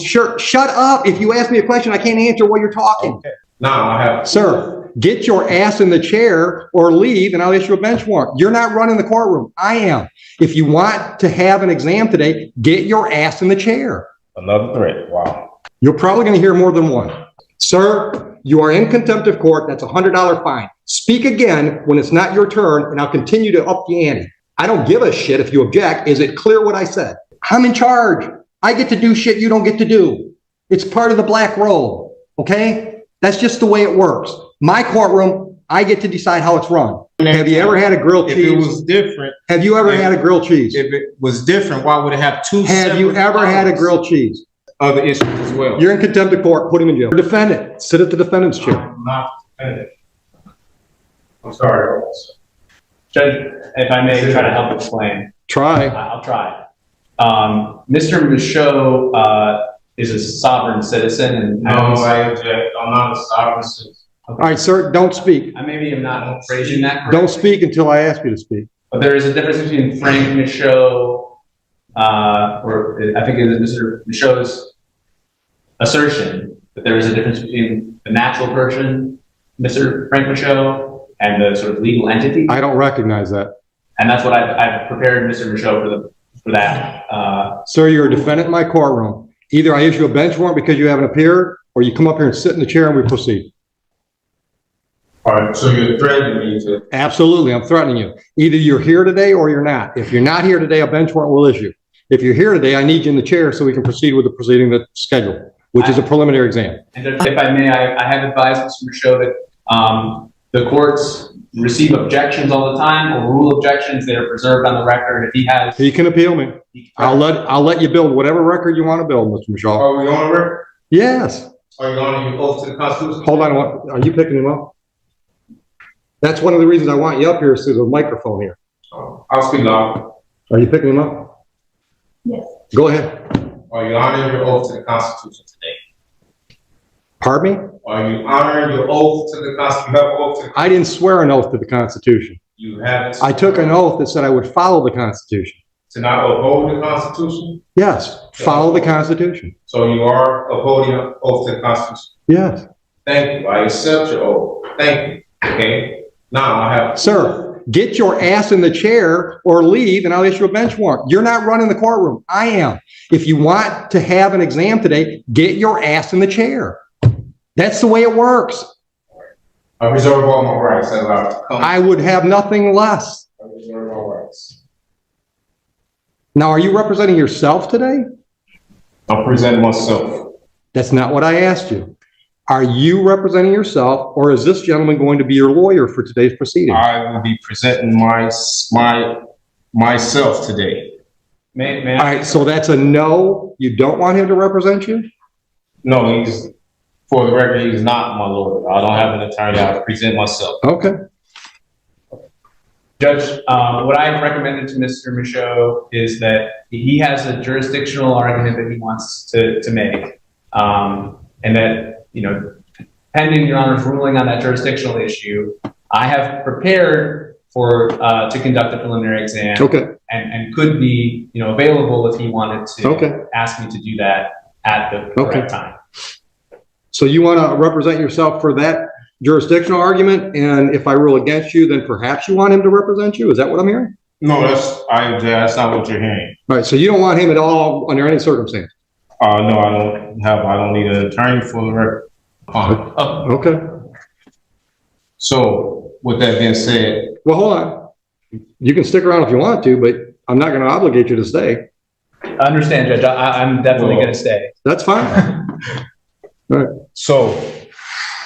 Sure, shut up. If you ask me a question, I can't answer while you're talking. Okay. Now I have. Sir, get your ass in the chair or leave and I'll issue a bench warrant. You're not running the courtroom. I am. If you want to have an exam today, get your ass in the chair. Another threat. Wow. You're probably going to hear more than one. Sir, you are in contempt of court. That's a $100 fine. Speak again when it's not your turn and I'll continue to up the ante. I don't give a shit if you object. Is it clear what I said? I'm in charge. I get to do shit you don't get to do. It's part of the black robe, okay? That's just the way it works. My courtroom, I get to decide how it's run. Have you ever had a grilled cheese? If it was different. Have you ever had a grilled cheese? If it was different, why would it have two? Have you ever had a grilled cheese? Other issues as well. You're in contempt of court. Put him in jail. Defendant, sit at the defendant's chair. I'm not defendant. I'm sorry. Judge, if I may try to help explain. Try. I'll try. Mr. Michaud is a sovereign citizen, and No, I object. I'm not a sovereign citizen. All right, sir, don't speak. I maybe am not phrasing that correctly. Don't speak until I ask you to speak. But there is a difference between Frank Michaud, or I think it is Mr. Michaud's assertion that there is a difference between the natural person, Mr. Frank Michaud, and the sort of legal entity. I don't recognize that. And that's what I've prepared Mr. Michaud for that. Sir, you're a defendant in my courtroom. Either I issue a bench warrant because you haven't appeared, or you come up here and sit in the chair and we proceed. All right, so you're threatening me to. Absolutely, I'm threatening you. Either you're here today or you're not. If you're not here today, a bench warrant will issue. If you're here today, I need you in the chair so we can proceed with the proceeding that's scheduled, which is a preliminary exam. And if I may, I have advised Mr. Michaud that the courts receive objections all the time, or rule objections that are preserved on the record. If he has, He can appeal me. I'll let you build whatever record you want to build, Mr. Michaud. Are we on the record? Yes. Are you on your oath to the Constitution? Hold on. Are you picking him up? That's one of the reasons I want you up here is there's a microphone here. I'll speak loud. Are you picking him up? Yes. Go ahead. Are you honoring your oath to the Constitution today? Pardon me? Are you honoring your oath to the Constitution? You have an oath to the I didn't swear an oath to the Constitution. You have I took an oath that said I would follow the Constitution. to not uphold the Constitution? Yes, follow the Constitution. So you are upholding an oath to the Constitution? Yes. Thank you. I accept your oath. Thank you. Okay. Now I have. Sir, get your ass in the chair or leave and I'll issue a bench warrant. You're not running the courtroom. I am. If you want to have an exam today, get your ass in the chair. That's the way it works. I reserve all my rights as I come. I would have nothing less. I reserve all rights. Now, are you representing yourself today? I'm presenting myself. That's not what I asked you. Are you representing yourself, or is this gentleman going to be your lawyer for today's proceedings? I will be presenting myself today. may All right, so that's a no. You don't want him to represent you? No, he's, for the record, he's not my lawyer. I don't have an attorney. I present myself. Okay. Judge, what I've recommended to Mr. Michaud is that he has a jurisdictional argument that he wants to make, and that, you know, pending Your Honor's ruling on that jurisdictional issue, I have prepared for to conduct a preliminary exam. Okay. And could be, you know, available if he wanted to ask me to do that at the correct time. So you want to represent yourself for that jurisdictional argument, and if I rule against you, then perhaps you want him to represent you? Is that what I'm hearing? No, that's not what you're hearing. All right, so you don't want him at all under any circumstance? No, I don't need an attorney for the record. Okay. So with that being said. Well, hold on. You can stick around if you want to, but I'm not going to obligate you to stay. I understand, Judge. I'm definitely going to stay. That's fine. All right. So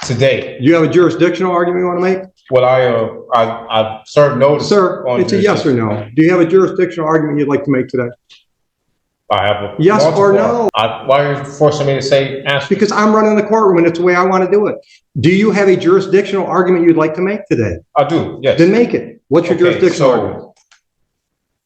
today, you have a jurisdictional argument you want to make? Well, I served notice. Sir, it's a yes or no. Do you have a jurisdictional argument you'd like to make today? I have a yes or no. Why are you forcing me to say answer? Because I'm running the courtroom and it's the way I want to do it. Do you have a jurisdictional argument you'd like to make today? I do, yes. Then make it. What's your jurisdictional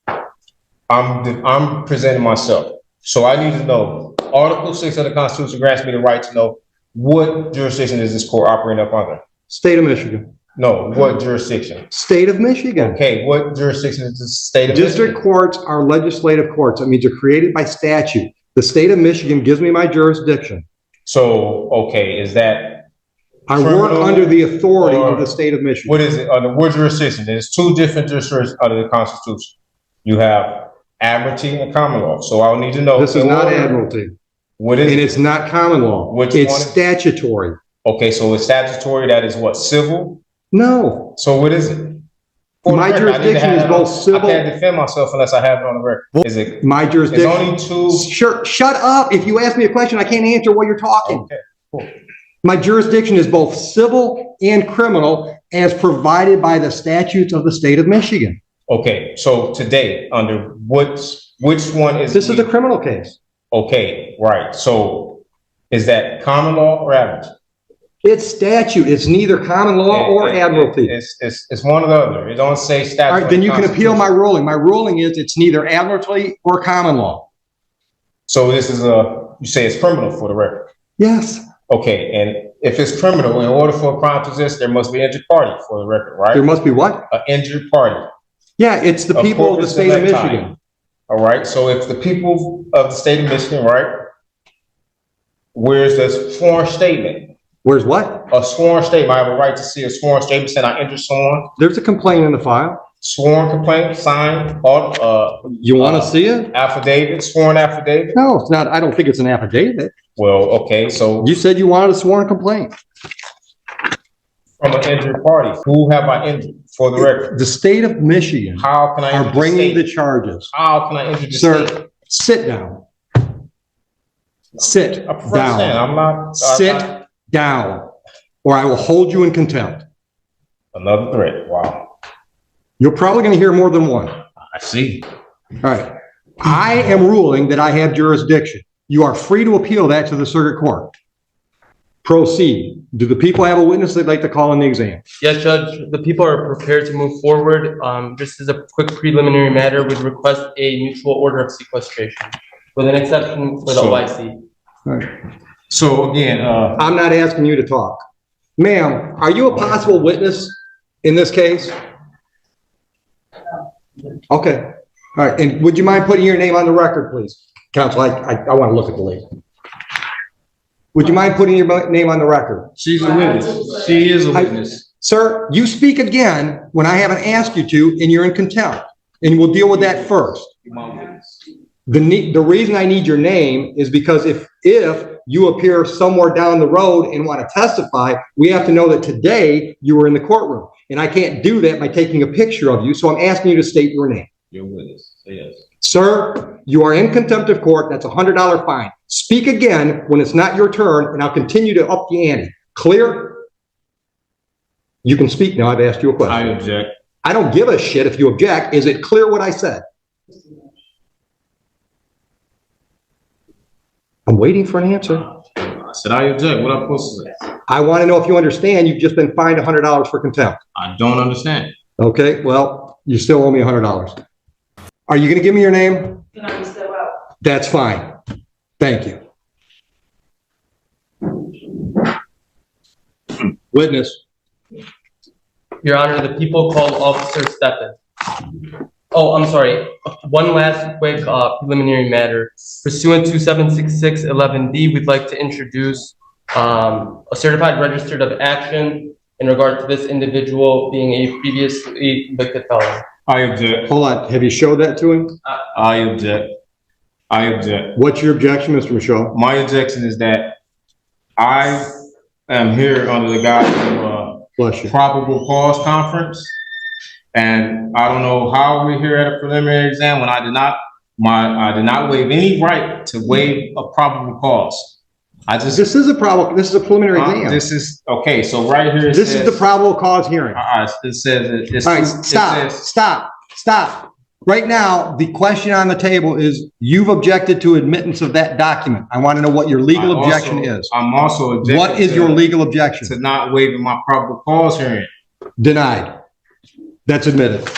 argument? I'm presenting myself. So I need to know, Article 6 of the Constitution grants me the right to know what jurisdiction is this court operating up under? State of Michigan. No, what jurisdiction? State of Michigan. Okay, what jurisdiction is the state of District Michigan? courts are legislative courts. That means they're created by statute. The state of Michigan gives me my jurisdiction. So, okay, is that I work under the authority of the state of Michigan. what is it under what jurisdiction? There's two different jurisdictions under the Constitution. You have admiralty and common law. So I'll need to know. This is not admiralty. What is it? And it's not common law. It's statutory. Okay, so it's statutory. That is what, civil? No. So what is it? My jurisdiction is both civil. I can't defend myself unless I have it on the record. Is it? My jurisdiction. It's only two. Sure. Shut up. If you ask me a question, I can't answer while you're talking. Okay, cool. My jurisdiction is both civil and criminal as provided by the statutes of the state of Michigan. Okay, so today, under which one is? This is a criminal case. Okay, right. So is that common law or admiralty? It's statute. It's neither common law or admiralty. It's one or the other. It don't say statute. All right, then you can appeal my ruling. My ruling is it's neither admiralty or common law. So this is you say it's criminal for the record? Yes. Okay, and if it's criminal, in order for a crime to exist, there must be an injured party for the record, right? There must be what? An injured party. Yeah, it's the people of the state of Michigan. All right, so if the people of the state of Michigan, right? Where's the sworn statement? Where's what? A sworn statement. I have a right to see a sworn statement saying I injured someone. There's a complaint in the file. Sworn complaint, signed, you want to see it? Affidavit, sworn affidavit? No, it's not. I don't think it's an affidavit. Well, okay, so. You said you wanted a sworn complaint. From an injured party. Who have I injured for the record? The state of Michigan. How can I injure are bringing the the charges. How can I injure the state? Sir, sit down. Sit down. I'm not. Sit down, or I will hold you in contempt. Another threat. Wow. You're probably going to hear more than one. I see. All right. I am ruling that I have jurisdiction. You are free to appeal that to the circuit court. Proceed. Do the people have a witness they'd like to call in the exam? Yes, Judge. The people are prepared to move forward. Just as a quick preliminary matter, we'd request a mutual order of sequestration with an exception for the OIC. All right. So again, I'm not asking you to talk. Ma'am, are you a possible witness in this case? Okay. All right. And would you mind putting your name on the record, please? Counsel, I want to look at the lady. Would you mind putting your name on the record? She's a witness. She is a witness. Sir, you speak again when I haven't asked you to, and you're in contempt. And we'll deal with that first. The reason I need your name is because if you appear somewhere down the road and want to testify, we have to know that today you were in the courtroom. And I can't do that by taking a picture of you. So I'm asking you to state your name. Your witness. Yes. Sir, you are in contempt of court. That's a $100 fine. Speak again when it's not your turn, and I'll continue to up the ante. Clear? You can speak now. I've asked you a question. I object. I don't give a shit if you object. Is it clear what I said? I'm waiting for an answer. I said I object. What am I supposed to say? I want to know if you understand you've just been fined $100 for contempt. I don't understand. Okay, well, you still owe me $100. Are you going to give me your name? That's fine. Thank you. Witness. Your Honor, the people called Officer Steppen. Oh, I'm sorry. One last quick preliminary matter. Pursuant to 76611D, we'd like to introduce a certified registered of action in regard to this individual being a previously convicted felon. I object. Hold on. Have you showed that to him? I object. I object. What's your objection, Mr. Michaud? My objection is that I am here under the guise of Bless you. probable cause conference. And I don't know how we're here at a preliminary exam when I did not waive any right to waive a probable cause. This is a preliminary exam. This is okay. So right here, this is the probable cause hearing. It says. All right, stop. Right now, the question on the table is you've objected to admittance of that document. I want to know what your legal objection is. I'm also objecting. What is your legal objection? To not waiving my probable cause hearing. Denied. That's admitted.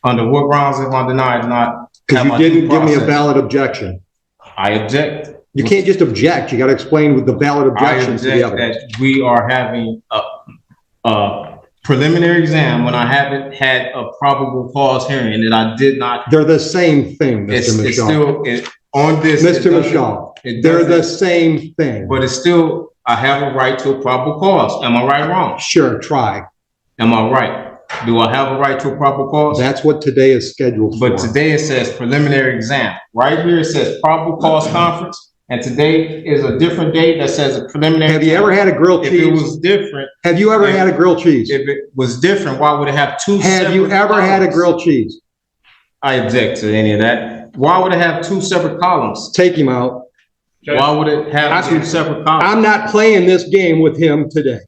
Under what grounds am I denied? Not because you didn't give me a valid objection. I object. You can't just object. You got to explain with the valid objections to the evidence. That we are having a preliminary exam when I haven't had a probable cause hearing that I did not. They're the same thing, Mr. Michaud. on this. Mr. Michaud, they're the same thing. But it's still, I have a right to a probable cause. Am I right or wrong? Sure, try. Am I right? Do I have a right to a probable cause? That's what today is scheduled for. But today it says preliminary exam. Right here it says probable cause conference. And today is a different date that says a preliminary. Have you ever had a grilled cheese? If it was different. Have you ever had a grilled cheese? If it was different, why would it have two Have you ever had a grilled cheese? I object to any of that. Why would it have two separate columns? Take him out. Why would it have two separate columns? I'm not playing this game with him today.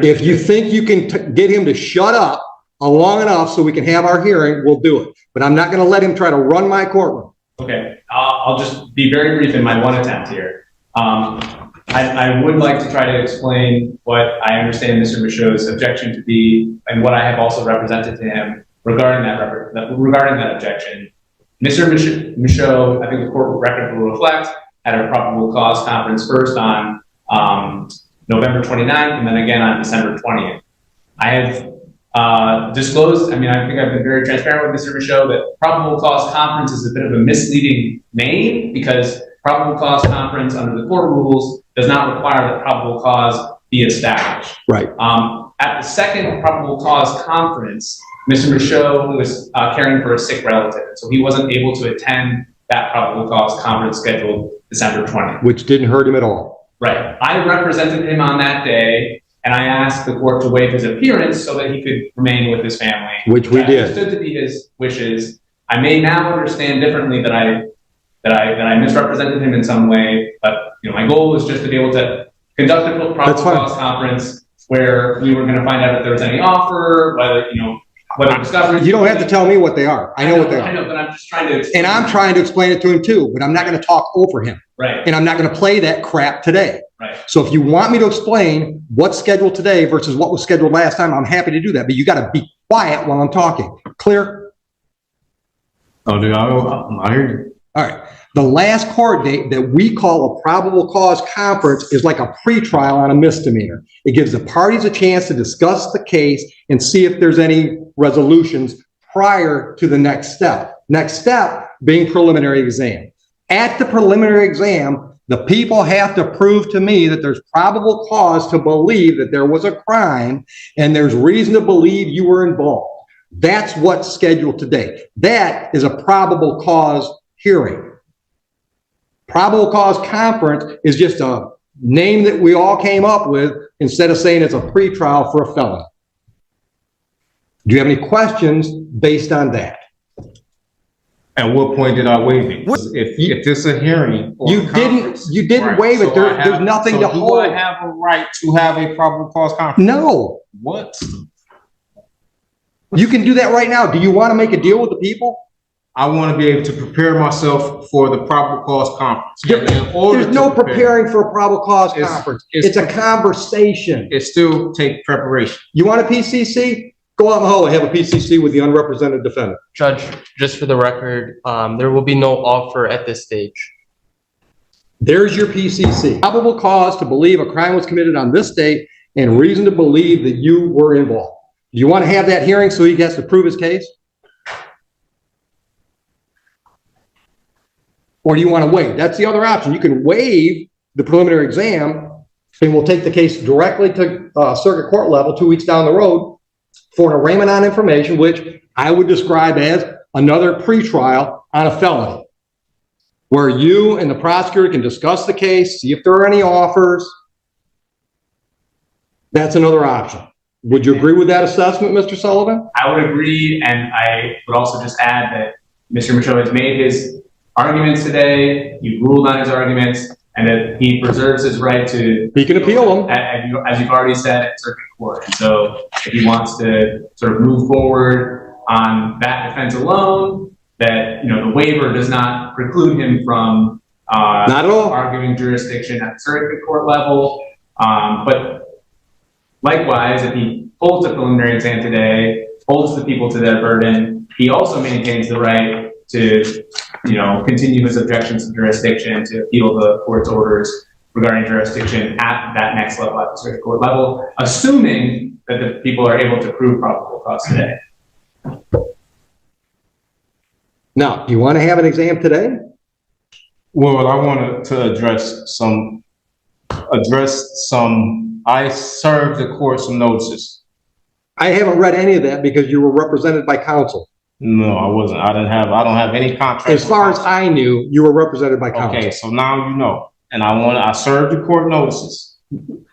If you think you can get him to shut up long enough so we can have our hearing, we'll do it. But I'm not going to let him try to run my courtroom. Okay, I'll just be very brief in my one attempt here. I would like to try to explain what I understand Mr. Michaud's objection to be, and what I have also represented to him regarding that objection. Mr. Michaud, I think the court record will reflect, had a probable cause conference first on November 29th and then again on December 20th. I have disclosed, I think I've been very transparent with Mr. Michaud that probable cause conference is a bit of a misleading name because probable cause conference under the court rules does not require that probable cause be established. Right. At the second probable cause conference, Mr. Michaud was caring for a sick relative, so he wasn't able to attend that probable cause conference scheduled December 20th. Which didn't hurt him at all. Right. I represented him on that day, and I asked the court to waive his appearance so that he could remain with his family. Which we did. Understood to be his wishes. I may now understand differently that I misrepresented him in some way, but my goal was just to be able to conduct a probable cause conference where we were going to find out if there was any offer, whether discovery. You don't have to tell me what they are. I know what they are. I know, but I'm just trying to explain. And I'm trying to explain it to him too, but I'm not going to talk over him. Right. And I'm not going to play that crap today. Right. So if you want me to explain what's scheduled today versus what was scheduled last time, I'm happy to do that. But you got to be quiet while I'm talking. Clear? Oh, dude, I hear you. All right. The last court date that we call a probable cause conference is like a pretrial on a misdemeanor. It gives the parties a chance to discuss the case and see if there's any resolutions prior to the next step. Next step being preliminary exam. At the preliminary exam, the people have to prove to me that there's probable cause to believe that there was a crime and there's reason to believe you were involved. That's what's scheduled today. That is a probable cause hearing. Probable cause conference is just a name that we all came up with instead of saying it's a pretrial for a felony. Do you have any questions based on that? At what point did I waive it? If it's a hearing, or you didn't right, waive it. so There's nothing to hold. Do I have a right to have a probable cause conference? No. What? You can do that right now. Do you want to make a deal with the people? I want to be able to prepare myself for the probable cause conference. There's no preparing for a probable cause conference. It's a conversation. It still takes preparation. You want a PCC? Go out in the hallway, have a PCC with the unrepresented defendant. Judge, just for the record, there will be no offer at this stage. There's your PCC. Probable cause to believe a crime was committed on this date and reason to believe that you were involved. Do you want to have that hearing so he gets to prove his case? Or do you want to waive? That's the other option. You can waive the preliminary exam and we'll take the case directly to circuit court level 2 weeks down the road for an arraignment on information, which I would describe as another pretrial on a felony, where you and the prosecutor can discuss the case, see if there are any offers. That's another option. Would you agree with that assessment, Mr. Sullivan? I would agree, and I would also just add that Mr. Michaud has made his arguments today, you ruled on his arguments, and that he preserves his right to— He can appeal them. As you've already said, at circuit court. And so if he wants to sort of move forward on that defense alone, that, the waiver does not preclude him from not at all arguing jurisdiction at the circuit court level. But likewise, if he holds a preliminary exam today, holds the people to their burden, he also maintains the right to, continue his objections to jurisdiction, to appeal the court's orders regarding jurisdiction at that next level, at the circuit court level, assuming that the people are able to prove probable cause today. Now, do you want to have an exam today? Well, I wanted to address some, I served the court some notices. I haven't read any of that because you were represented by counsel. No, I wasn't. I don't have any contract. As far as I knew, you were represented by counsel. Okay, so now you know. And I served the court notices.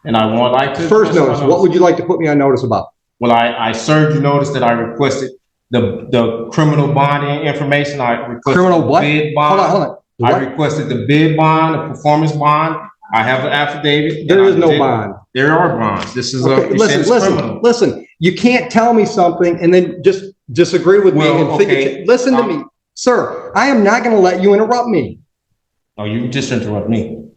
And I would like to. First notice, what would you like to put me on notice about? Well, I served you notice that I requested the criminal bonding information. I requested Criminal what? bid bond. Hold on. I What? requested the bid bond, the performance bond. I have an affidavit. There is no bond. There are bonds. This is Okay, listen. You can't tell me something and then just disagree with me and think it. Listen to me, sir. I am not going to let you interrupt me. Oh, you just interrupt me.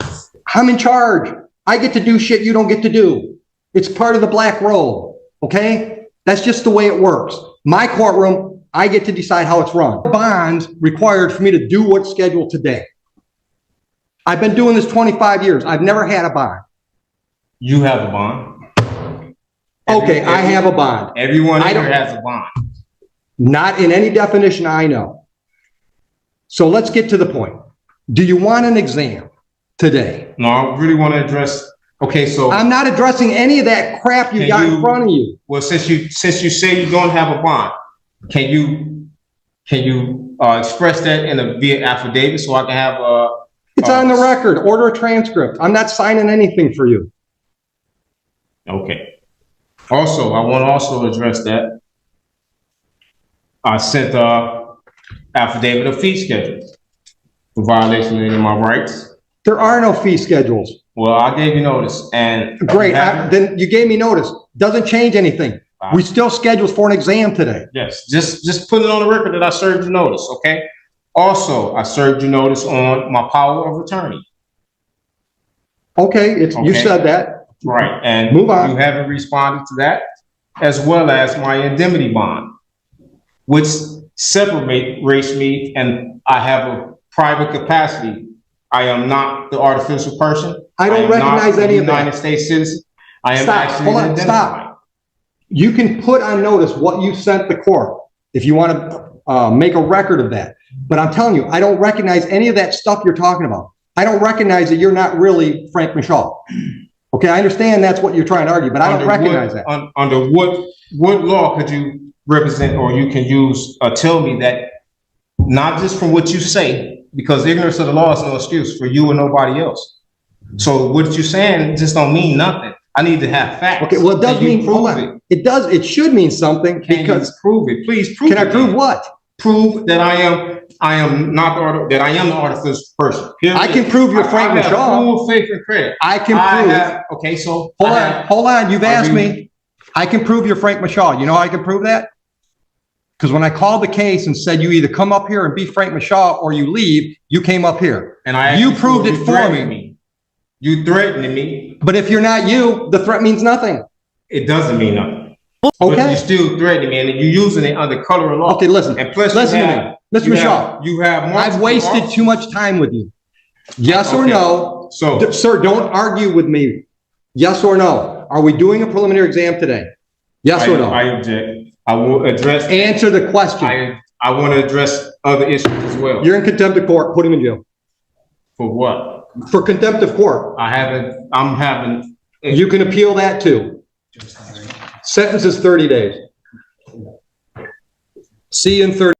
I'm in charge. I get to do shit you don't get to do. It's part of the black robe, okay? That's just the way it works. My courtroom, I get to decide how it's run. Bonds required for me to do what's scheduled today. I've been doing this 25 years. I've never had a bond. You have a bond. Okay, I have a bond. Everyone here has a bond. Not in any definition I know. So let's get to the point. Do you want an exam today? No, I really want to address. Okay, so I'm not addressing any of that crap you got in front of you. Well, since you say you don't have a bond, can you express that in a via affidavit so I can have a? It's on the record. Order a transcript. I'm not signing anything for you. Okay. Also, I want to also address that. I sent a affidavit of fee schedule for violation of any of my rights. There are no fee schedules. Well, I gave you notice, and great. Then you gave me notice. Doesn't change anything. We still scheduled for an exam today. Yes, just put it on the record that I served you notice. Okay. Also, I served you notice on my power of attorney. Okay, you said that. Right, and move on. You haven't responded to that, as well as my indemnity bond, which separates me, and I have a private capacity. I am not the artificial person. I don't recognize any of that. United States citizen. I am actually hold on, identified. stop. You can put on notice what you sent the court if you want to make a record of that. But I'm telling you, I don't recognize any of that stuff you're talking about. I don't recognize that you're not really Frank Michaud. Okay, I understand that's what you're trying to argue, but I don't recognize that. Under what law could you represent, or you can use, tell me that, not just from what you say, because ignorance of the law is no excuse for you and nobody else. So what you're saying just don't mean nothing. I need to have facts. Okay, well, it does mean, hold on. It should mean something because. Prove it, please prove it. Can I prove what? Prove that I am not that I am the artificial person. I can prove you're Frank Michaud. I have full faith and credit. I can prove. Okay, so hold on. You've asked me. I can prove you're Frank Michaud. You know how I can prove that? Because when I called the case and said you either come up here and be Frank Michaud or you leave, you came up here. And you proved it for me. You threatened me. But if you're not you, the threat means nothing. It doesn't mean nothing. Okay. But you still threatening me, and you're using it under color of law. Okay, listen. And plus, listen to me. Mr. Michaud, you have I've wasted too much time with you. Yes or no? So, sir, don't argue with me. Yes or no? Are we doing a preliminary exam today? Yes or no? I object. I will address. Answer the question. I want to address other issues as well. You're in contempt of court. Put him in jail. For what? For contempt of court. I'm having. You can appeal that too. Sentence is 30 days. See you in 30.